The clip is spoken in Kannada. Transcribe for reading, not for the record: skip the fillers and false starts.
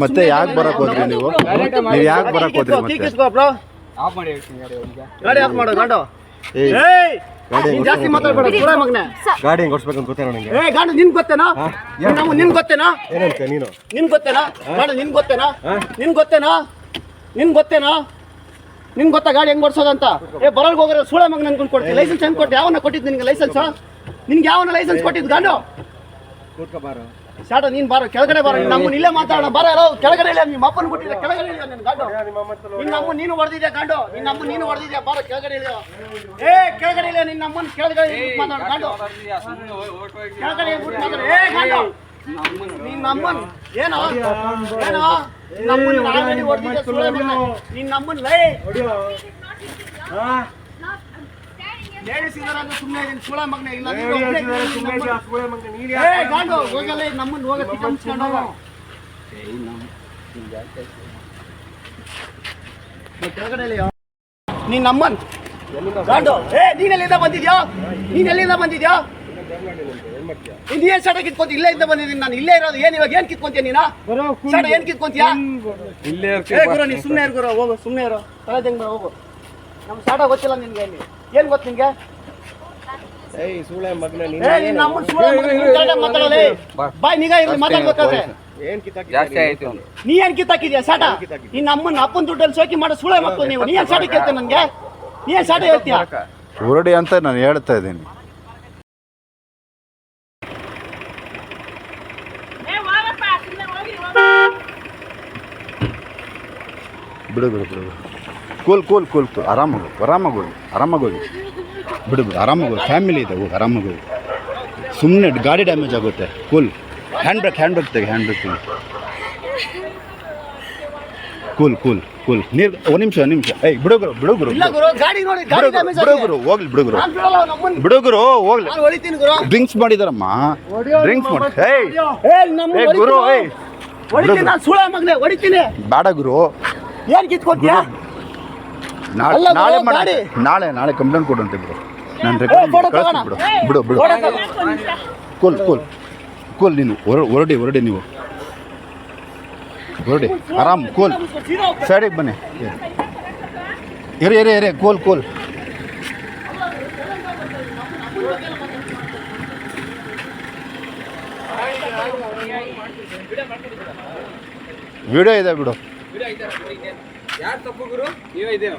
ಮತ್ತೆ ಯಾಕೆ ಬರಕ್ ಹೋದ್ರಿ ನೀವು ಯಾಕೆ ಬರಕ್ ಹೋದ್ರಿ ಜಾಸ್ತಿ ಮಾತಾಡ್ಬೇಡ ಸುಳೆ ಮಗನೇ. ಗಾಡಿ ಓಡಿಸ್ಬೇಕಂತ ಗೊತ್ತೇನೋ ನನಗೆ. ಗಾಡಿ ನಿನ್ ಗೊತ್ತೇನಾ? ನಿನ್ ಗೊತ್ತೇನಾ? ಏನಂತ ನೀನು ನಿನ್ ಗೊತ್ತೇನಾ? ಗಾಡಿ ನಿನ್ ಗೊತ್ತೇನಾ? ನಿನ್ ಗೊತ್ತೇನಾ? ನಿನ್ ಗೊತ್ತೇನಾ? ನಿನ್ ಗೊತ್ತಾ ಗಾಡಿ ಹೆಂಗ್ ಓಡಿಸೋದಂತ? ಬರೋಲ್ಗೆ ಹೋಗೋರು ಸುಳೆ ಮಗನ ಅನ್ಕೊಂಡು ಕೊಡ್ತೀನಿ. ಲೈಸೆನ್ಸ್ ಹೆಂಗ್ ಕೊಟ್ಟು ಯಾವನ್ನ ಕೊಟ್ಟಿದ್ದು ನಿನ್ಗೆ ಲೈಸೆನ್ಸ್? ನಿನ್ಗೆ ಯಾವನ್ನ ಲೈಸೆನ್ಸ್ ಕೊಟ್ಟಿದ್ದು ಗಾಂಡು? ಶಾಟ ನೀನ್ ಬಾರೋ ಕೆಳಗಡೆ ಬಾರೋ. ನಮ್ಮನ್ನ ಇಲ್ಲೇ ಮಾತಾಡೋಣ ಬಾರ. ಕೆಳಗಡೆ ಇಲ್ಲ ನಿಮ್ಮ ಅಪ್ಪನ ಕೊಟ್ಟಿದ್ದೆ ಕೆಳಗಡೆ ಇಲ್ಲ ನಿನ್ ಗಾಂಡು. ನಿನ್ನ ಅಮ್ಮ ನೀನು ಹೊಡೆದಿದ್ಯಾ ಗಾಂಡು. ನಿನ್ನ ಅಮ್ಮ ನೀನು ಹೊಡೆದಿದ್ಯಾ ಬಾರೋ ಕೆಳಗಡೆ ಇಲ್ಲ. ಕೆಳಗಡೆ ಇಲ್ಲ ನಿನ್ನ ಅಮ್ಮನ ಕೆಳಗಡೆ ಮಾತಾಡ ಗಾಂಡು. ಕೆಳಗಡೆ ಗಾಂಡು ನಿನ್ನ ಅಮ್ಮನ್ ಏನೋ ಏನೋ ನಮ್ಮನ್ನ ಆಲ್ರೆಡಿ ಹೊಡೆದಿದ್ದೆ ಸುಳೆ ಮಗನ. ನಿನ್ನ ಅಮ್ಮನ್ ಲೈ ಸುಮ್ಮನೆ ಸುಳೆ ಮಗನ ಇಲ್ಲ ಗಾಂಡು ಹೋಗಲ್ಲ ನಮ್ಮನ್ನ ಹೋಗ ತಿಕ್ಕೊಂಡ್ಸ್ಕೊಂಡು ಕೆಳಗಡೆ ನಿನ್ನ ಅಮ್ಮನ್ ಗಾಂಡು. ನೀನೆಲ್ಲಿಂದ ಬಂದಿದ್ಯಾ? ನೀನೆಲ್ಲಿಂದ ಬಂದಿದ್ಯಾ? ನೀನ್ ಸಡ ಕಿತ್ಕೊಂತ ಇಲ್ಲೇ ಇಂದ ಬಂದಿದ್ದೀನಿ ನಾನು. ಇಲ್ಲೇ ಇರೋದು ಏನ್ ಇವಾಗ ಏನ್ ಕಿತ್ಕೊಂತೀಯ ನೀನು? ಸಡ ಏನ್ ಕಿತ್ಕೊಂತೀಯ? ಗುರು ನೀ ಸುಮ್ಮನೆ ಇರು ಗುರು. ಹೋಗು ಸುಮ್ಮನೆ ಇರು. ತಲೆ ತೆಂಗ್ ಹೋಗು. ನಮ್ ಸಡ ಗೊತ್ತಿಲ್ಲ ನಿನ್ಗೆ. ಏನ್ ಗೊತ್ತು ನಿನ್ಗೆ? ಬಾಯ್ ನಿಗಾ ಇರ್ಲಿ ಮಾತಾಡ್ಬೇಕಾದ್ರೆ. ನೀ ಏನ್ ಕಿತ್ತಾಕಿದ್ಯಾ ಸಾಟ? ನಿನ್ನ ಅಮ್ಮನ ಅಪ್ಪನ ದುಡ್ಡಲ್ಲಿ ಸೋಕಿ ಮಾಡೋ ಸುಳೆ ಮಕ್ಕಳು ನೀವು. ನೀ ಏನ್ ಸಾಟ ಕೇಳ್ತೇನೆ ನನ್ಗೆ? ನೀ ಏನ್ ಸಾಟ ಹೇಳ್ತೀಯ? ಹೊರಡಿ ಅಂತ ನಾನು ಹೇಳ್ತಾ ಇದ್ದೀನಿ. ಬಿಡು ಬಿಡು ಬಿಡು ಕೂಲ್ ಕೂಲ್ ಕೂಲ್ ಕೂಲ್ ಆರಾಮಾಗಿ ಆರಾಮಾಗಿ ಬಿಡು ಆರಾಮಾಗಿ ಫ್ಯಾಮಿಲಿ ಇದೆ. ಹೋಗಿ ಆರಾಮಾಗಿ ಸುಮ್ಮನೆ ಗಾಡಿ ಡ್ಯಾಮೇಜ್ ಆಗುತ್ತೆ. ಕೂಲ್ ಹ್ಯಾಂಡ್ ಬ್ರೇಕ್ ತೆಗಿ. ಕೂಲ್ ಕೂಲ್ ಕೂಲ್ ನೀರು ಒಂದು ನಿಮಿಷ ಬಿಡುಗರು ಹೋಗ್ಲಿ ಬಿಡುಗರು ಹೋಗ್ಲಿ. ಡ್ರಿಂಕ್ಸ್ ಮಾಡಿದಾರಮ್ಮ. ಡ್ರಿಂಕ್ಸ್ ಮಾಡಿ ಗುರು ಬೇಡ ಗುರು. ಏನ್ ಕಿತ್ಕೊತೀಯ? ನಾಳೆ ಕಂಪ್ಲೇಂಟ್ ಕೊಡಂತೆ ಬಿಡು. ನಾನು ಬಿಡು ಕೂಲ್ ನೀನು ಹೊರಡಿ ನೀವು ಹೊರಡಿ ಆರಾಮ್ ಕೂಲ್ ಸೈಡಿಗೆ ಬನ್ನಿ. ಎರೆ ಕೂಲ್ ವಿಡಿಯೋ ಇದೆ ಬಿಡು. ಯಾರು ತಪ್ಪು ಗುರು? ನೀವೇ ಇದೇನು?